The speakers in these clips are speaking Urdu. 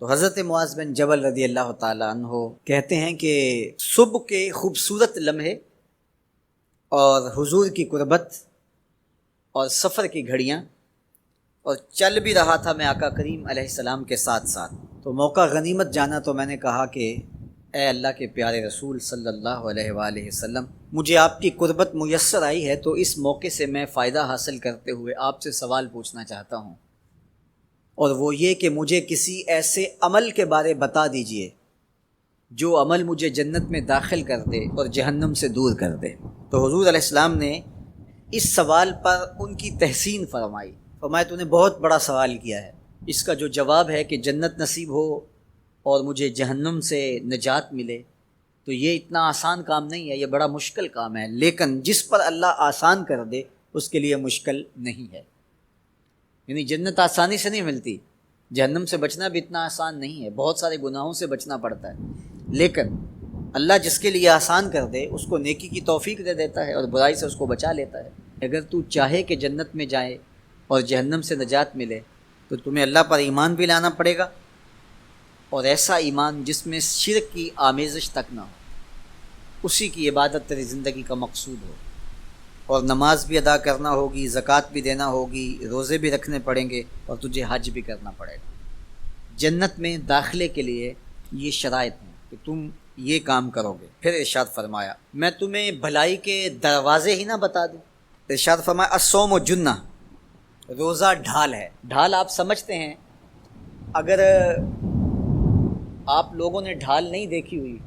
تو حضرت معاذ بن جبل رضی اللہ تعالیٰ عنہ کہتے ہیں کہ صبح کے خوبصورت لمحے اور حضور کی قربت اور سفر کی گھڑیاں اور چل بھی رہا تھا میں آقا کریم علیہ السلام کے ساتھ ساتھ، تو موقع غنیمت جانا تو میں نے کہا کہ اے اللہ کے پیارے رسول صلی اللہ علیہ وآلہ وسلم، مجھے آپ کی قربت میسر آئی ہے تو اس موقع سے میں فائدہ حاصل کرتے ہوئے آپ سے سوال پوچھنا چاہتا ہوں، اور وہ یہ کہ مجھے کسی ایسے عمل کے بارے بتا دیجئے جو عمل مجھے جنت میں داخل کر دے اور جہنم سے دور کر دے۔ تو حضور علیہ السلام نے اس سوال پر ان کی تحسین فرمایا تو نے بہت بڑا سوال کیا ہے، اس کا جو جواب ہے کہ جنت نصیب ہو اور مجھے جہنم سے نجات ملے تو یہ اتنا آسان کام نہیں ہے، یہ بڑا مشکل کام ہے، لیکن جس پر اللہ آسان کر دے اس کے لیے مشکل نہیں ہے۔ یعنی جنت آسانی سے نہیں ملتی، جہنم سے بچنا بھی اتنا آسان نہیں ہے، بہت سارے گناہوں سے بچنا پڑتا ہے، لیکن اللہ جس کے لیے آسان کر دے اس کو نیکی کی توفیق دے دیتا ہے اور برائی سے اس کو بچا لیتا ہے۔ اگر تو چاہے کہ جنت میں جائے اور جہنم سے نجات ملے تو تمہیں اللہ پر ایمان بھی لانا پڑے گا، اور ایسا ایمان جس میں شرک کی آمیزش تک نہ ہو، اسی کی عبادت تیری زندگی کا مقصود ہو، اور نماز بھی ادا کرنا ہوگی، زکوٰۃ بھی دینا ہوگی، روزے بھی رکھنے پڑیں گے، اور تجھے حج بھی کرنا پڑے گا۔ جنت میں داخلے کے لیے یہ شرائط ہیں کہ تم یہ کام کرو گے۔ پھر ارشاد فرمایا میں تمہیں بھلائی کے دروازے ہی نہ بتا دوں؟ ارشاد فرمایا الصوم جنہ، روزہ ڈھال ہے۔ ڈھال آپ سمجھتے ہیں، اگر آپ لوگوں نے ڈھال نہیں دیکھی ہوئی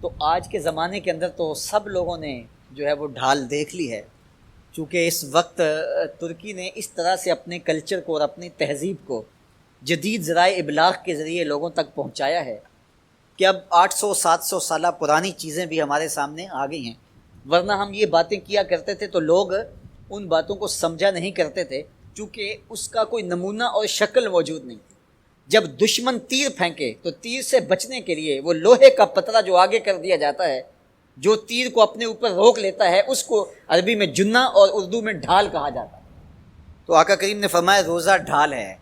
تو آج کے زمانے کے اندر تو سب لوگوں نے جو ہے وہ ڈھال دیکھ لی ہے، چونکہ اس وقت ترکی نے اس طرح سے اپنے کلچر کو اور اپنی تہذیب کو جدید ذرائع ابلاغ کے ذریعے لوگوں تک پہنچایا ہے کہ اب 800-700 سالہ پرانی چیزیں بھی ہمارے سامنے آ گئی ہیں، ورنہ ہم یہ باتیں کیا کرتے تھے تو لوگ ان باتوں کو سمجھا نہیں کرتے تھے، چونکہ اس کا کوئی نمونہ اور شکل موجود نہیں تھی۔ جب دشمن تیر پھینکے تو تیر سے بچنے کے لیے وہ لوہے کا پترا جو آگے کر دیا جاتا ہے، جو تیر کو اپنے اوپر روک لیتا ہے، اس کو عربی میں جنہ اور اردو میں ڈھال کہا جاتا ہے۔ تو آقا کریم نے فرمایا روزہ ڈھال ہے،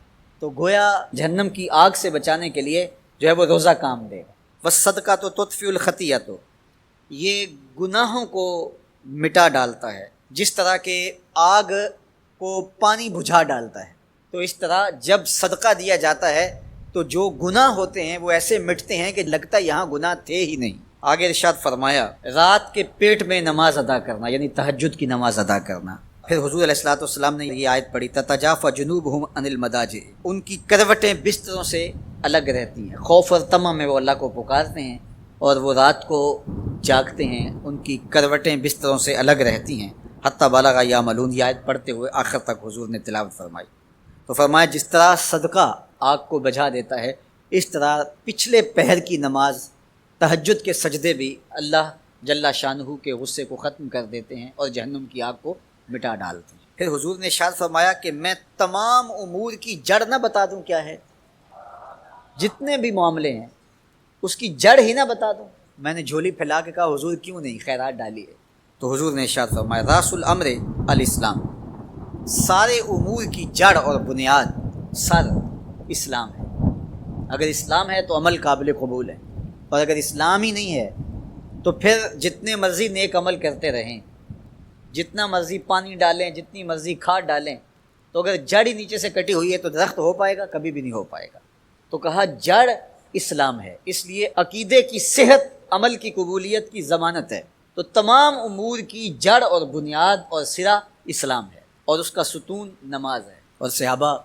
تو گویا جہنم کی آگ سے بچانے کے لیے جو ہے وہ روزہ کام دے گا۔ والصدقۃ تطفئ الخطیئۃ، یہ گناہوں کو مٹا ڈالتا ہے، جس طرح کہ آگ کو پانی بجھا ڈالتا ہے، تو اس طرح جب صدقہ دیا جاتا ہے تو جو گناہ ہوتے ہیں وہ ایسے مٹتے ہیں کہ لگتا ہے یہاں گناہ تھے ہی نہیں۔ آگے ارشاد فرمایا رات کے پیٹ میں نماز ادا کرنا، یعنی تہجد کی نماز ادا کرنا۔ پھر حضور علیہ الصلوۃ والسلام نے یہ آیت پڑھی تتجافی جنوبہم عن المضاجع، ان کی کروٹیں بستروں سے الگ رہتی ہیں، خوف اور طمع میں وہ اللہ کو پکارتے ہیں اور وہ رات کو جاگتے ہیں، ان کی کروٹیں بستروں سے الگ رہتی ہیں، حتی بلغ یعملون، یہ آیت پڑھتے ہوئے آخر تک حضور نے تلاوت فرمائی۔ تو فرمایا جس طرح صدقہ آگ کو بجھا دیتا ہے، اس طرح پچھلے پہر کی نماز، تہجد کے سجدے بھی اللہ جل شانہ کے غصے کو ختم کر دیتے ہیں اور جہنم کی آگ کو مٹا ڈالتے ہیں۔ پھر حضور نے ارشاد فرمایا کہ میں تمام امور کی جڑ نہ بتا دوں کیا ہے؟ جتنے بھی معاملے ہیں اس کی جڑ ہی نہ بتا دوں؟ میں نے جھولی پھیلا کے کہا حضور کیوں نہیں، خیرات ڈالی ہے۔ تو حضور نے ارشاد فرمایا راس الامر الاسلام، سارے امور کی جڑ اور بنیاد سر اسلام ہے۔ اگر اسلام ہے تو عمل قابل قبول ہے، اور اگر اسلام ہی نہیں ہے تو پھر جتنے مرضی نیک عمل کرتے رہیں، جتنا مرضی پانی ڈالیں، جتنی مرضی کھاد ڈالیں، تو اگر جڑ ہی نیچے سے کٹی ہوئی ہے تو درخت ہو پائے گا؟ کبھی بھی نہیں ہو پائے گا۔ تو کہا جڑ اسلام ہے، اس لیے عقیدے کی صحت عمل کی قبولیت کی ضمانت ہے، تو تمام امور کی جڑ اور بنیاد اور سرا اسلام ہے، اور اس کا ستون نماز ہے۔ اور صحابہ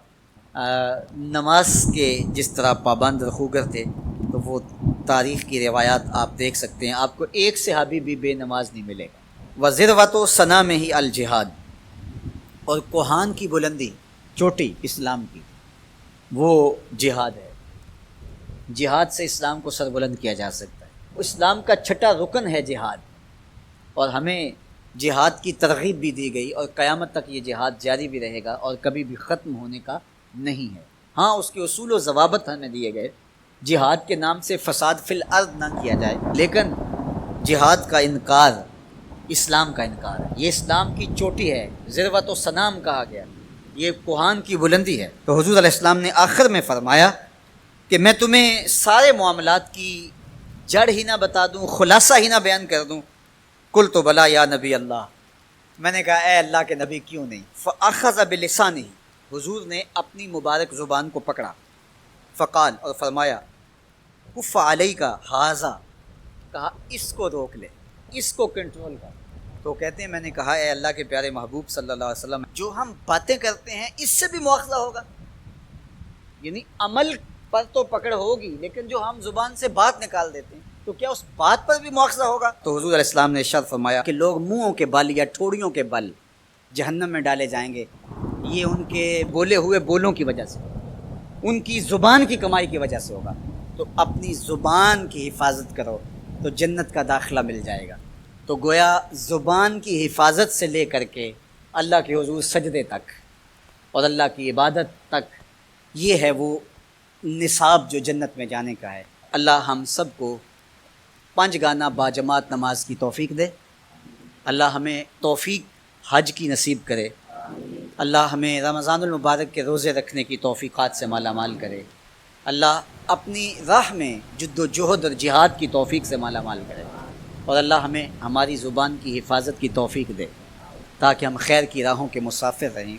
نماز کے جس طرح پابند رخوگر تھے، تو وہ تاریخ کی روایات آپ دیکھ سکتے ہیں، آپ کو ایک صحابی بھی بے نماز نہیں ملے گا۔ وذروۃ سنامہ الجہاد، اور کوہان کی بلندی، چوٹی اسلام کی، وہ جہاد ہے۔ جہاد سے اسلام کو سربلند کیا جا سکتا ہے، اسلام کا چھٹا رکن ہے جہاد، اور ہمیں جہاد کی ترغیب بھی دی گئی، اور قیامت تک یہ جہاد جاری بھی رہے گا اور کبھی بھی ختم ہونے کا نہیں ہے۔ ہاں اس کے اصول و ضوابط ہمیں دیے گئے، جہاد کے نام سے فساد فی الارض نہ کیا جائے، لیکن جہاد کا انکار اسلام کا انکار ہے۔ یہ اسلام کی چوٹی ہے، ذروۃ و سنام کہا گیا، یہ کوہان کی بلندی ہے۔ تو حضور علیہ السلام نے آخر میں فرمایا کہ میں تمہیں سارے معاملات کی جڑ ہی نہ بتا دوں، خلاصہ ہی نہ بیان کر دوں؟ قل تو بلا یا نبی اللہ، میں نے کہا اے اللہ کے نبی کیوں نہیں؟ فاخذ بلسانہ، حضور نے اپنی مبارک زبان کو پکڑا، فقال، اور فرمایا، کف علیک ھذا، کہا اس کو روک لے، اس کو کنٹرول کر۔ تو کہتے ہیں میں نے کہا اے اللہ کے پیارے محبوب صلی اللہ علیہ وسلم، جو ہم باتیں کرتے ہیں اس سے بھی مواخذہ ہوگا؟ یعنی عمل پر تو پکڑ ہوگی، لیکن جو ہم زبان سے بات نکال دیتے ہیں تو کیا اس بات پر بھی مواخذہ ہوگا؟ تو حضور علیہ السلام نے ارشاد فرمایا کہ لوگ منہوں کے بل یا ٹھوڑیوں کے بل جہنم میں ڈالے جائیں گے، یہ ان کے بولے ہوئے بولوں کی وجہ سے، ان کی زبان کی کمائی کی وجہ سے ہوگا۔ تو اپنی زبان کی حفاظت کرو تو جنت کا داخلہ مل جائے گا۔ تو گویا زبان کی حفاظت سے لے کر کے اللہ کے حضور سجدے تک اور اللہ کی عبادت تک، یہ ہے وہ نصاب جو جنت میں جانے کا ہے۔ اللہ ہم سب کو 5 گانا باجماعت نماز کی توفیق دے، اللہ ہمیں توفیق حج کی نصیب کرے، اللہ ہمیں رمضان المبارک کے روزے رکھنے کی توفیقات سے مالا مال کرے، اللہ اپنی راہ میں جد و جہد اور جہاد کی توفیق سے مالا مال کرے، اور اللہ ہمیں ہماری زبان کی حفاظت کی توفیق دے تاکہ ہم خیر کی راہوں کے مسافر رہیں۔